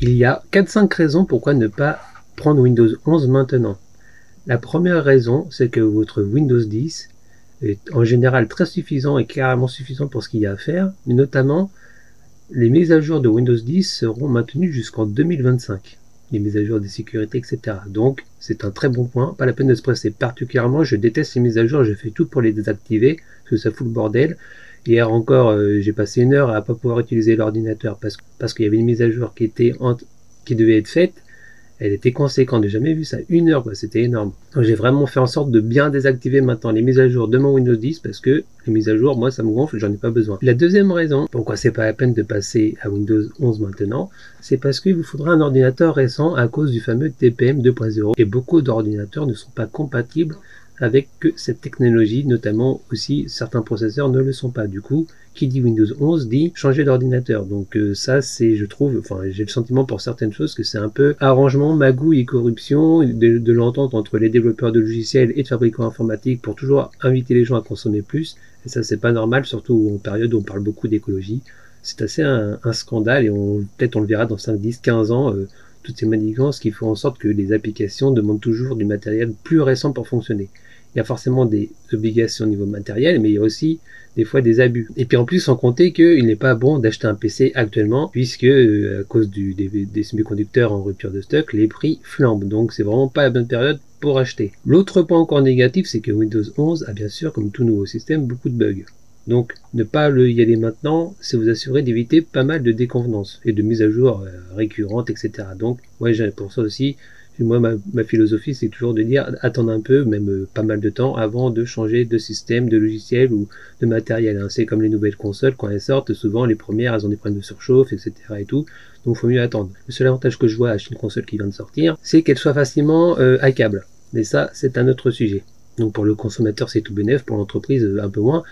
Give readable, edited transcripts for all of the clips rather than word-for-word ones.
Il y a 4-5 raisons pourquoi ne pas prendre Windows 11 maintenant. La première raison, c'est que votre Windows 10 est en général très suffisant et carrément suffisant pour ce qu'il y a à faire, mais notamment les mises à jour de Windows 10 seront maintenues jusqu'en 2025. Les mises à jour des sécurités, etc. Donc c'est un très bon point, pas la peine de se presser. Particulièrement, je déteste ces mises à jour, je fais tout pour les désactiver, parce que ça fout le bordel. Hier encore, j'ai passé 1 heure à ne pas pouvoir utiliser l'ordinateur parce qu'il y avait une mise à jour qui devait être faite. Elle était conséquente, j'ai jamais vu ça, 1 heure quoi, c'était énorme. Donc j'ai vraiment fait en sorte de bien désactiver maintenant les mises à jour de mon Windows 10 parce que les mises à jour, moi ça me gonfle, j'en ai pas besoin. La deuxième raison pourquoi c'est pas la peine de passer à Windows 11 maintenant, c'est parce qu'il vous faudra un ordinateur récent à cause du fameux TPM 2.0 et beaucoup d'ordinateurs ne sont pas compatibles avec cette technologie, notamment aussi certains processeurs ne le sont pas. Du coup, qui dit Windows 11 dit changer d'ordinateur. Donc ça, c'est, je trouve, enfin j'ai le sentiment pour certaines choses que c'est un peu arrangement, magouille et corruption de l'entente entre les développeurs de logiciels et de fabricants informatiques pour toujours inviter les gens à consommer plus. Et ça, c'est pas normal, surtout en période où on parle beaucoup d'écologie. C'est assez un scandale et peut-être on le verra dans 5, 10, 15 ans. Toutes ces manigances qui font en sorte que les applications demandent toujours du matériel plus récent pour fonctionner. Il y a forcément des obligations au niveau matériel, mais il y a aussi des fois des abus. Et puis en plus, sans compter qu'il n'est pas bon d'acheter un PC actuellement, puisque à cause des semi-conducteurs en rupture de stock, les prix flambent. Donc c'est vraiment pas la bonne période pour acheter. L'autre point encore négatif, c'est que Windows 11 a bien sûr, comme tout nouveau système, beaucoup de bugs. Donc ne pas y aller maintenant, c'est vous assurer d'éviter pas mal de déconvenances et de mises à jour récurrentes, etc. Donc ouais, pour ça aussi, moi ma philosophie c'est toujours de dire attendre un peu, même pas mal de temps avant de changer de système, de logiciel ou de matériel. Hein. C'est comme les nouvelles consoles, quand elles sortent, souvent les premières elles ont des problèmes de surchauffe, etc. et tout. Donc il faut mieux attendre. Le seul avantage que je vois à une console qui vient de sortir, c'est qu'elle soit facilement hackable. Mais ça c'est un autre sujet. Donc pour le consommateur c'est tout bénef, pour l'entreprise un peu moins.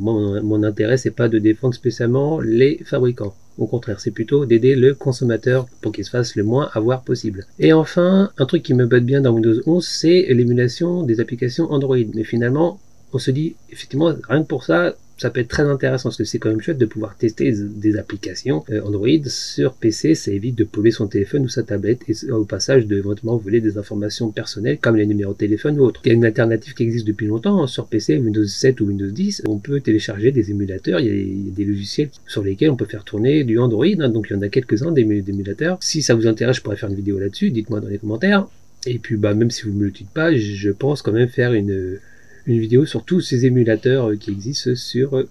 Mon intérêt c'est pas de défendre spécialement les fabricants, au contraire c'est plutôt d'aider le consommateur pour qu'il se fasse le moins avoir possible. Et enfin, un truc qui me botte bien dans Windows 11 c'est l'émulation des applications Android, mais finalement on se dit effectivement rien que pour ça peut être très intéressant parce que c'est quand même chouette de pouvoir tester des applications Android sur PC. Ça évite de polluer son téléphone ou sa tablette et au passage de éventuellement voler des informations personnelles comme les numéros de téléphone ou autres. Il y a une alternative qui existe depuis longtemps sur PC, Windows 7 ou Windows 10. On peut télécharger des émulateurs. Il y a des logiciels sur lesquels on peut faire tourner du Android. Hein, donc il y en a quelques-uns d'émulateurs. Si ça vous intéresse, je pourrais faire une vidéo là-dessus. Dites-moi dans les commentaires. Et puis même si vous ne me le dites pas, je pense quand même faire une vidéo sur tous ces émulateurs qui existent sur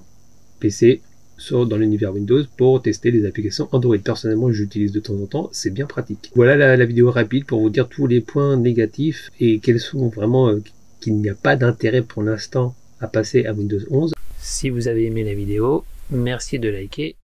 PC, dans l'univers Windows, pour tester les applications Android. Personnellement, j'utilise de temps en temps, c'est bien pratique. Voilà la vidéo rapide pour vous dire tous les points négatifs et quels sont vraiment qu'il n'y a pas d'intérêt pour l'instant à passer à Windows 11. Si vous avez aimé la vidéo, merci de liker.